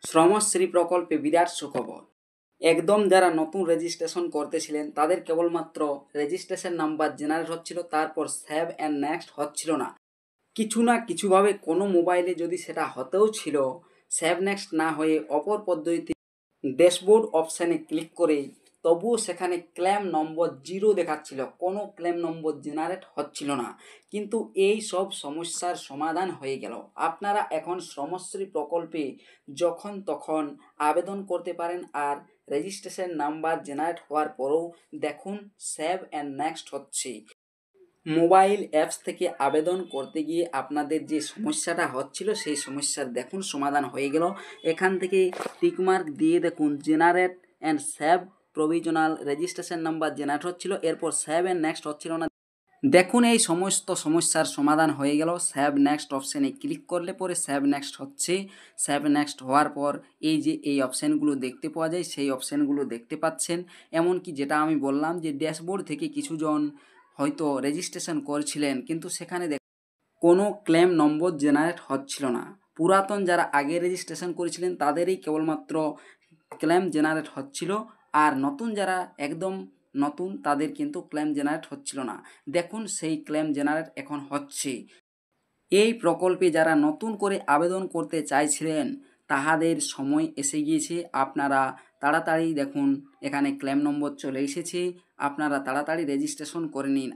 শ্রমশ্রী প্রকল্পে বিরাট সুখবর। একদম যারা নতুন রেজিস্ট্রেশন করতেছিলেন তাদের কেবলমাত্র রেজিস্ট্রেশন নাম্বার জেনারেট হচ্ছিল, তারপর সেভ অ্যান্ড নেক্সট হচ্ছিল না। কিছু না কিছুভাবে কোনো মোবাইলে যদি সেটা হতেও ছিল, সেভ নেক্সট না হয়ে অপর পদ্ধতিতে ড্যাশবোর্ড অপশানে ক্লিক করে তবুও সেখানে ক্লেম নম্বর 0 দেখাচ্ছিল, কোনো ক্লেম নম্বর জেনারেট হচ্ছিল না। কিন্তু এই সব সমস্যার সমাধান হয়ে গেল। আপনারা এখন শ্রমশ্রী প্রকল্পে যখন তখন আবেদন করতে পারেন, আর রেজিস্ট্রেশন নাম্বার জেনারেট হওয়ার পরেও দেখুন সেভ অ্যান্ড নেক্সট হচ্ছে। মোবাইল অ্যাপস থেকে আবেদন করতে গিয়ে আপনাদের যে সমস্যাটা হচ্ছিল সেই সমস্যার দেখুন সমাধান হয়ে গেল। এখান থেকে টিকমার্ক দিয়ে দেখুন generate and save provisional registration number generate হচ্ছিল, এরপর সেভ অ্যান্ড নেক্সট হচ্ছিল না। দেখুন এই সমস্ত সমস্যার সমাধান হয়ে গেল। সেভ নেক্সট অপশানে ক্লিক করলে পরে সেভ নেক্সট হচ্ছে। সেভ নেক্সট হওয়ার পর এই যে এই অপশানগুলো দেখতে পাওয়া যায় সেই অপশানগুলো দেখতে পাচ্ছেন। এমনকি যেটা আমি বললাম যে ড্যাশবোর্ড থেকে কিছুজন হয়তো রেজিস্ট্রেশন করছিলেন কিন্তু সেখানে কোনো ক্লেম নম্বর জেনারেট হচ্ছিল না। পুরাতন যারা আগে রেজিস্ট্রেশন করেছিলেন তাদেরই কেবলমাত্র ক্লেম জেনারেট হচ্ছিল, আর নতুন যারা একদম নতুন তাদের কিন্তু ক্লেম জেনারেট হচ্ছিল না। দেখুন সেই ক্লেম জেনারেট এখন হচ্ছে। এই প্রকল্পে যারা নতুন করে আবেদন করতে চাইছিলেন তাহাদের সময় এসে গিয়েছে। আপনারা তাড়াতাড়ি দেখুন এখানে ক্লেম নম্বর চলে এসেছে, আপনারা তাড়াতাড়ি রেজিস্ট্রেশন করে নিন।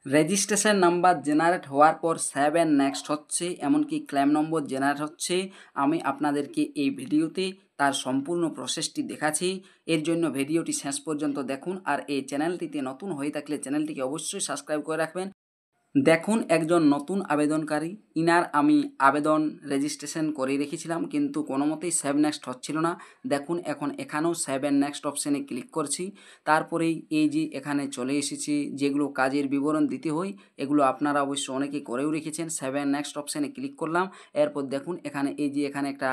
রেজিস্ট্রেশন নাম্বার জেনারেট হওয়ার পর সেভ অ্যান্ড নেক্সট হচ্ছে, এমনকি ক্লেম নম্বর জেনারেট হচ্ছে। আমি আপনাদেরকে এই ভিডিওতে তার সম্পূর্ণ প্রসেসটি দেখাচ্ছি। এর জন্য ভিডিওটি শেষ পর্যন্ত দেখুন, আর এই চ্যানেলটিতে নতুন হয়ে থাকলে চ্যানেলটিকে অবশ্যই সাবস্ক্রাইব করে রাখবেন। দেখুন একজন নতুন আবেদনকারী, ইনার আমি আবেদন রেজিস্ট্রেশন করে রেখেছিলাম কিন্তু কোনো মতেই সেভ নেক্সট হচ্ছিল না। দেখুন এখন এখানেও সেভ অ্যান্ড নেক্সট অপশানে ক্লিক করছি, তারপরেই এই যে এখানে চলে এসেছি যেগুলো কাজের বিবরণ দিতে হয় এগুলো আপনারা অবশ্য অনেকে করেও রেখেছেন। সেভ অ্যান্ড নেক্সট অপশানে ক্লিক করলাম, এরপর দেখুন এখানে এই যে এখানে একটা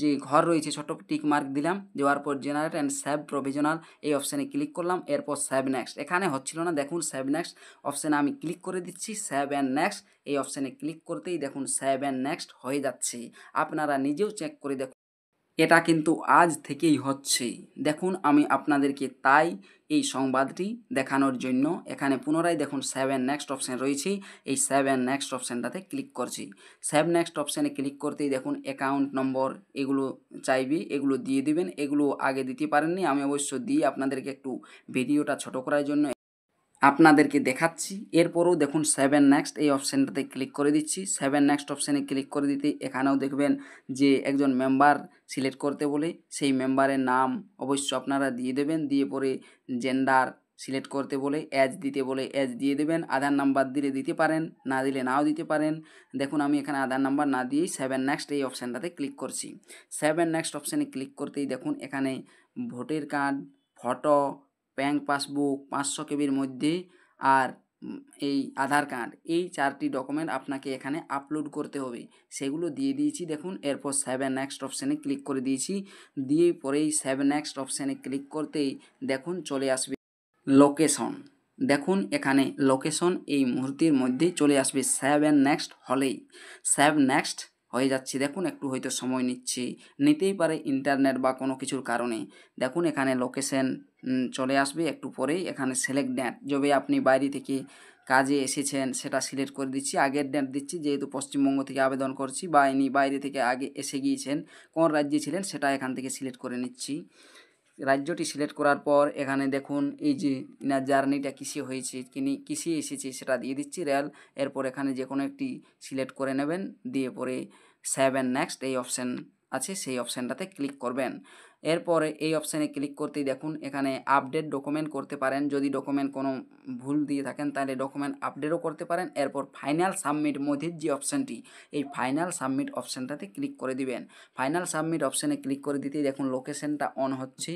যে ঘর রয়েছে ছোট টিক মার্ক দিলাম, দেওয়ার পর জেনারেট অ্যান্ড সেভ প্রভিজনাল এই অপশানে ক্লিক করলাম, এরপর সেভ নেক্সট। এখানে হচ্ছিল না, দেখুন সেভ নেক্সট অপশানে আমি ক্লিক করে দিচ্ছি। সেভ অ্যান্ড নেক্সট এই অপশানে ক্লিক করতেই দেখুন সেভ অ্যান্ড নেক্সট হয়ে যাচ্ছে। আপনারা নিজেও চেক করে দেখুন, এটা কিন্তু আজ থেকেই হচ্ছে। দেখুন আমি আপনাদেরকে তাই এই সংবাদটি দেখানোর জন্য এখানে পুনরায় দেখুন সেভ অ্যান্ড নেক্সট অপশান রয়েছে, এই সেভ অ্যান্ড নেক্সট অপশানটাতে ক্লিক করছি। সেভ নেক্সট অপশানে ক্লিক করতেই দেখুন অ্যাকাউন্ট নম্বর এগুলো চাইবে, এগুলো দিয়ে দিবেন। এগুলো আগে দিতে পারেননি, আমি অবশ্য দিই আপনাদেরকে একটু ভিডিওটা ছোট করার জন্য আপনাদেরকে দেখাচ্ছি। এরপরও দেখুন সেভ অ্যান্ড নেক্সট এই অপশানটাতে ক্লিক করে দিচ্ছি। সেভ অ্যান্ড নেক্সট অপশানে ক্লিক করে দিতে এখানেও দেখবেন যে একজন মেম্বার সিলেক্ট করতে বলে, সেই মেম্বারের নাম অবশ্য আপনারা দিয়ে দেবেন। দিয়ে পরে জেন্ডার সিলেক্ট করতে বলে, এজ দিতে বলে এজ দিয়ে দেবেন। আধার নাম্বার দিলে দিতে পারেন, না দিলে নাও দিতে পারেন। দেখুন আমি এখানে আধার নাম্বার না দিয়েই সেভ অ্যান্ড নেক্সট এই অপশানটাতে ক্লিক করছি। সেভ অ্যান্ড নেক্সট অপশানে ক্লিক করতেই দেখুন এখানে voter card, photo, bank passbook 500 কেবির মধ্যে, আর এই আধার কার্ড, এই 4টি ডকুমেন্ট আপনাকে এখানে আপলোড করতে হবে। সেগুলো দিয়ে দিয়েছি দেখুন। এরপর সেভ অ্যান্ড নেক্সট অপশানে ক্লিক করে দিয়েছি। দিয়ে পরেই সেভ নেক্সট অপশানে ক্লিক করতেই দেখুন চলে আসবে লোকেশন। দেখুন এখানে লোকেশন এই মুহূর্তের মধ্যেই চলে আসবে। সেভ অ্যান্ড নেক্সট হলেই সেভ নেক্সট হয়ে যাচ্ছে। দেখুন একটু হয়তো সময় নিতেই পারে ইন্টারনেট বা কোনো কিছুর কারণে। দেখুন এখানে লোকেশন চলে আসবে একটু পরেই। এখানে সিলেক্ট ডেট, যবে আপনি বাইরে থেকে কাজে এসেছেন সেটা সিলেক্ট করে দিচ্ছি। আগের ডেট দিচ্ছি যেহেতু পশ্চিমবঙ্গ থেকে আবেদন করছি, বা ইনি বাইরে থেকে আগে এসে গিয়েছেন, কোন রাজ্যে ছিলেন সেটা এখান থেকে সিলেক্ট করে নিচ্ছি। রাজ্যটি সিলেক্ট করার পর এখানে দেখুন এই যে ইনার জার্নিটা কিসে হয়েছে, কিসে এসেছে সেটা দিয়ে দিচ্ছি রেল। এরপর এখানে যে কোনো একটি সিলেক্ট করে নেবেন, দিয়ে পরে সেভ অ্যান্ড নেক্সট এই অপশান আছে সেই অপশানটাতে ক্লিক করবেন। এরপরে এই অপশানে ক্লিক করতেই দেখুন এখানে আপডেট ডকুমেন্ট করতে পারেন, যদি ডকুমেন্ট কোনো ভুল দিয়ে থাকেন তাহলে ডকুমেন্ট আপডেটও করতে পারেন। এরপর ফাইনাল সাবমিট মধ্যের যে অপশানটি, এই ফাইনাল সাবমিট অপশানটাতে ক্লিক করে দিবেন। ফাইনাল সাবমিট অপশানে ক্লিক করে দিতেই দেখুন লোকেশনটা অন হচ্ছে।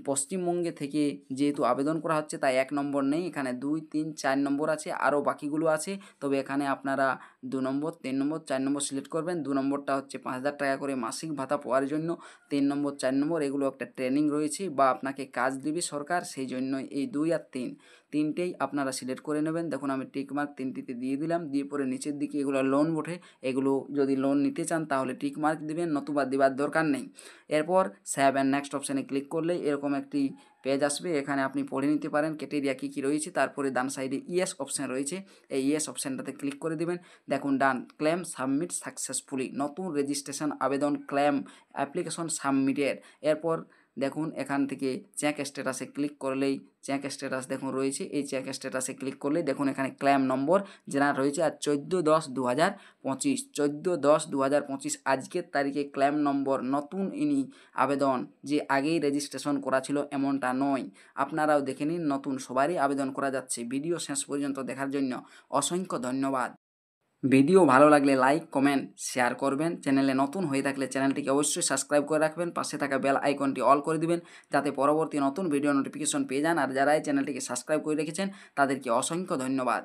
পশ্চিমবঙ্গে থেকে যেহেতু আবেদন করা হচ্ছে তাই 1 নম্বর নেই, এখানে 2, 3, 4 নম্বর আছে, আরও বাকিগুলো আছে। তবে এখানে আপনারা 2 নম্বর, 3 নম্বর, 4 নম্বর সিলেক্ট করবেন। 2 নম্বরটা হচ্ছে 5000 টাকা করে মাসিক ভাতা পাওয়ার জন্য। 3 নম্বর, 4 নম্বর এগুলো একটা ট্রেনিং রয়েছে বা আপনাকে কাজ দেবে সরকার, সেই জন্য এই 2 আর 3 তিনটেই আপনারা সিলেক্ট করে নেবেন। দেখুন আমি টিকমার্ক তিনটিতে দিয়ে দিলাম, দিয়ে পরে নিচের দিকে এগুলো লোন ওঠে, এগুলো যদি লোন নিতে চান তাহলে টিকমার্ক দিবেন, নতুবা দেওয়ার দরকার নেই। এরপর সেভ অ্যান্ড নেক্সট অপশানে ক্লিক করলেই এরকম একটি পেজ আসবে, এখানে আপনি পড়ে নিতে পারেন ক্রাইটেরিয়া কী কী রয়েছে। তারপরে ডান সাইডে ইয়েস অপশান রয়েছে, এই ইয়েস অপশানটাতে ক্লিক করে দিবেন। দেখুন ডান, ক্লেম সাবমিট সাকসেসফুলি, নতুন রেজিস্ট্রেশন আবেদন ক্লেম অ্যাপ্লিকেশন সাবমিটেড। এরপর দেখুন এখান থেকে চেক স্ট্যাটাসে ক্লিক করলেই চেক স্ট্যাটাস দেখুন রয়েছে, এই চেক স্ট্যাটাসে ক্লিক করলেই দেখুন এখানে ক্লেম নম্বর জেনারেট রয়েছে আর 14/10/2025, 14/10/2025 আজকের তারিখে ক্লেম নম্বর। নতুন ইনি আবেদন যে আগেই রেজিস্ট্রেশন করা ছিল এমনটা নয়, আপনারাও দেখে নিন, নতুন সবারই আবেদন করা যাচ্ছে। ভিডিও শেষ পর্যন্ত দেখার জন্য অসংখ্য ধন্যবাদ। ভিডিও ভালো লাগলে লাইক কমেন্ট শেয়ার করবেন, চ্যানেলে নতুন হয়ে থাকলে চ্যানেলটিকে অবশ্যই সাবস্ক্রাইব করে রাখবেন, পাশে থাকা বেল আইকনটি অল করে দিবেন যাতে পরবর্তী নতুন ভিডিও নোটিফিকেশন পেয়ে যান। আর যারা এই চ্যানেলটিকে সাবস্ক্রাইব করে রেখেছেন তাদেরকে অসংখ্য ধন্যবাদ।